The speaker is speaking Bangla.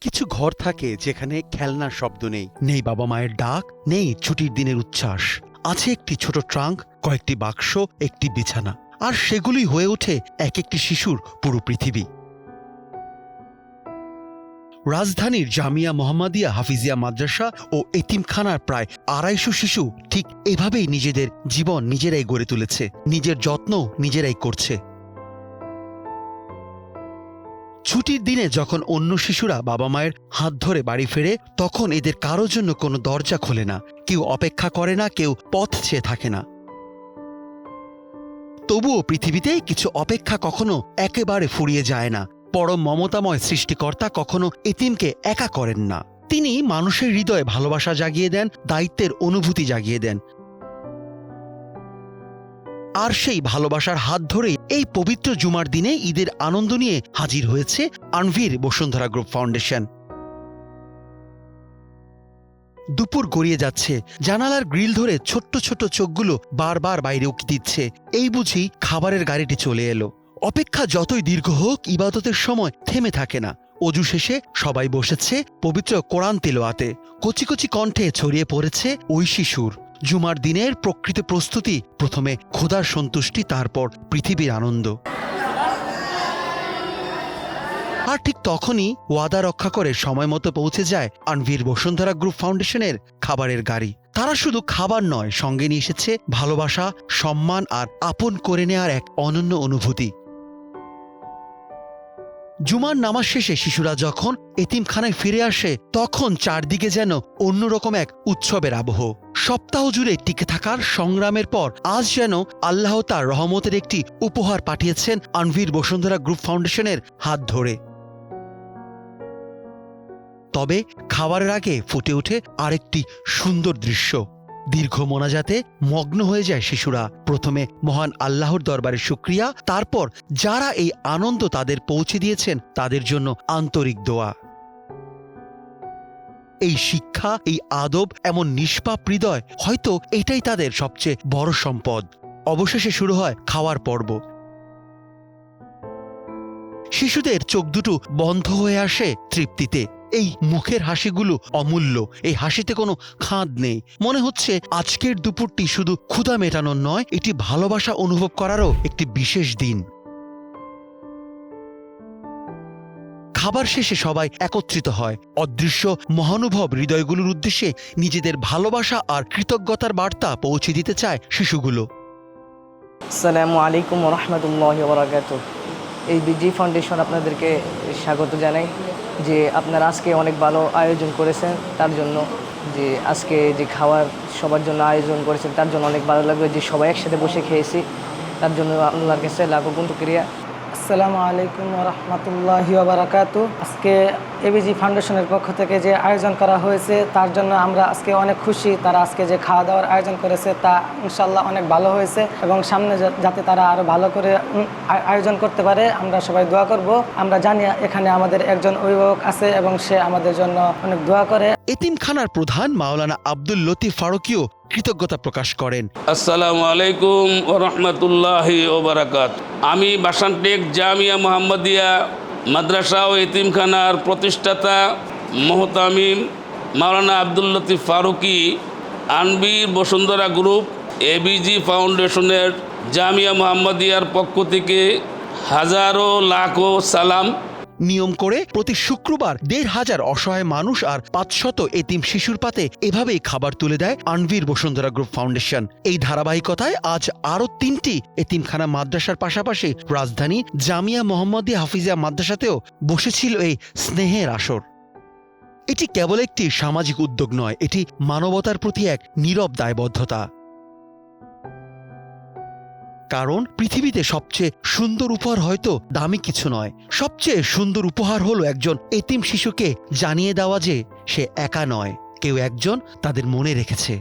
কিছু ঘর থাকে যেখানে খেলনার শব্দ নেই, নেই বাবা মায়ের ডাক, নেই ছুটির দিনের উচ্ছ্বাস। আছে একটি ছোট ট্রাঙ্ক, কয়েকটি বাক্স, একটি বিছানা, আর সেগুলি হয়ে ওঠে এক একটি শিশুর পুরো পৃথিবী। রাজধানীর জামিয়া মোহাম্মদিয়া হাফিজিয়া মাদ্রাসা ও এতিমখানার প্রায় ২৫০ শিশু ঠিক এভাবেই নিজেদের জীবন নিজেরাই গড়ে তুলেছে, নিজের যত্ন নিজেরাই করছে। ছুটির দিনে যখন অন্য শিশুরা বাবা মায়ের হাত ধরে বাড়ি ফেরে, তখন এদের কারোর জন্য কোনো দরজা খোলে না, কেউ অপেক্ষা করে না, কেউ পথ চেয়ে থাকে না। তবুও পৃথিবীতে কিছু অপেক্ষা কখনো একেবারে ফুরিয়ে যায় না। পরম মমতাময় সৃষ্টিকর্তা কখনো এতিমকে একা করেন না। তিনি মানুষের হৃদয়ে ভালোবাসা জাগিয়ে দেন, দায়িত্বের অনুভূতি জাগিয়ে দেন। আর সেই ভালোবাসার হাত ধরেই এই পবিত্র জুমার দিনে ঈদের আনন্দ নিয়ে হাজির হয়েছে আনভির বসুন্ধরা গ্রুপ ফাউন্ডেশন। দুপুর গড়িয়ে যাচ্ছে, জানালার গ্রিল ধরে ছোট্ট ছোট্ট চোখগুলো বারবার বাইরে উকি দিচ্ছে। এই বুঝি খাবারের গাড়িটি চলে এলো। অপেক্ষা যতই দীর্ঘ হোক, ইবাদতের সময় থেমে থাকে না। অজু শেষে সবাই বসেছে পবিত্র কোরআন তিলাওয়াতে। কচি কচি কণ্ঠে ছড়িয়ে পড়েছে ঐশী সুর। জুমার দিনের প্রকৃত প্রস্তুতি, প্রথমে খোদার সন্তুষ্টি, তারপর পৃথিবীর আনন্দ। আর ঠিক তখনই ওয়াদা রক্ষা করে সময় মতো পৌঁছে যায় আনভির বসুন্ধরা গ্রুপ ফাউন্ডেশনের খাবারের গাড়ি। তারা শুধু খাবার নয়, সঙ্গে নিয়ে এসেছে ভালোবাসা, সম্মান আর আপন করে নেওয়ার এক অনন্য অনুভূতি। জুমার নামাজ শেষে শিশুরা যখন এতিমখানায় ফিরে আসে, তখন চারদিকে যেন অন্যরকম এক উৎসবের আবহ। সপ্তাহ জুড়ে টিকে থাকার সংগ্রামের পর আজ যেন আল্লাহ তার রহমতের একটি উপহার পাঠিয়েছেন আনভির বসুন্ধরা গ্রুপ ফাউন্ডেশনের হাত ধরে। তবে খাবারের আগে ফুটে ওঠে আরেকটি সুন্দর দৃশ্য। দীর্ঘ মোনাজাতে মগ্ন হয়ে যায় শিশুরা। প্রথমে মহান আল্লাহর দরবারে শুকরিয়া, তারপর যারা এই আনন্দ তাদের পৌঁছে দিয়েছেন তাদের জন্য আন্তরিক দোয়া। এই শিক্ষা, এই আদব, এমন নিষ্পাপ হৃদয়, হয়তো এটাই তাদের সবচেয়ে বড় সম্পদ। অবশেষে শুরু হয় খাওয়ার পর্ব। শিশুদের চোখ দুটো বন্ধ হয়ে আসে তৃপ্তিতে। এই মুখের হাসিগুলো অমূল্য। এই হাসিতে কোনো খাদ নেই। মনে হচ্ছে আজকের দুপুরটি শুধু ক্ষুধা মেটানোর নয়, এটি ভালোবাসা অনুভব করারও একটি বিশেষ দিন। খাবার শেষে সবাই একত্রিত হয়। অদৃশ্য মহানুভব হৃদয়গুলোর উদ্দেশ্যে নিজেদের ভালোবাসা আর কৃতজ্ঞতার বার্তা পৌঁছে দিতে চায় শিশুগুলো। আসসালামু আলাইকুম ওয়া রাহমাতুল্লাহি ওয়া বারাকাতুহু। এই বিজি ফাউন্ডেশন আপনাদেরকে স্বাগত জানাই যে আপনারা আজকে অনেক ভালো আয়োজন করেছেন, তার জন্য যে আজকে যে খাবার সবার জন্য আয়োজন করেছেন তার জন্য অনেক ভালো লাগবে। যে সবাই একসাথে বসে খেয়েছি, তার জন্য আল্লাহর কাছে লাখো কোটি শুকরিয়া। আসসালামু আলাইকুম ওয়া রাহমাতুল্লাহি ওয়া বারাকাতুহু। আজকে এবিজি ফাউন্ডেশনের পক্ষ থেকে যে আয়োজন করা হয়েছে তার জন্য আমরা আজকে অনেক খুশি। তারা আজকে যে খাওয়া দাওয়ার আয়োজন করেছে তা ইনশাআল্লাহ অনেক ভালো হয়েছে এবং সামনে যাতে তারা আরও ভালো করে আয়োজন করতে পারে আমরা সবাই দোয়া করব। আমরা জানি এখানে আমাদের একজন অভিভাবক আছে এবং সে আমাদের জন্য অনেক দোয়া করে। এতিমখানার প্রধান মাওলানা আব্দুল লতিফ ফারুকীও কৃতজ্ঞতা প্রকাশ করেন। আসসালামু আলাইকুম ওয়া রাহমাতুল্লাহি ওয়া বারাকাতুহু। আমি বাসানটেক জামিয়া মোহাম্মদিয়া মাদ্রাসা ও এতিমখানার প্রতিষ্ঠাতা মোহতামিম মাওলানা আব্দুল লতিফ ফারুকী আনভির বসুন্ধরা গ্রুপ এবিজি ফাউন্ডেশনের জামিয়া মোহাম্মদিয়ার পক্ষ থেকে হাজারো লাখো সালাম। নিয়ম করে প্রতি শুক্রবার ১৫০০ অসহায় মানুষ আর ৫০০ এতিম শিশুর পাতে এভাবেই খাবার তুলে দেয় আনভির বসুন্ধরা গ্রুপ ফাউন্ডেশন। এই ধারাবাহিকতায় আজ আরও ৩টি এতিমখানা মাদ্রাসার পাশাপাশি রাজধানী জামিয়া মোহাম্মদিয়া হাফিজিয়া মাদ্রাসাতেও বসেছিল এই স্নেহের আসর। এটি কেবল একটি সামাজিক উদ্যোগ নয়, এটি মানবতার প্রতি এক নীরব দায়বদ্ধতা। কারণ পৃথিবীতে সবচেয়ে সুন্দর উপহার হয়তো দামি কিছু নয়, সবচেয়ে সুন্দর উপহার হলো একজন এতিম শিশুকে জানিয়ে দেওয়া যে সে একা নয়, কেউ একজন তাদের মনে রেখেছে।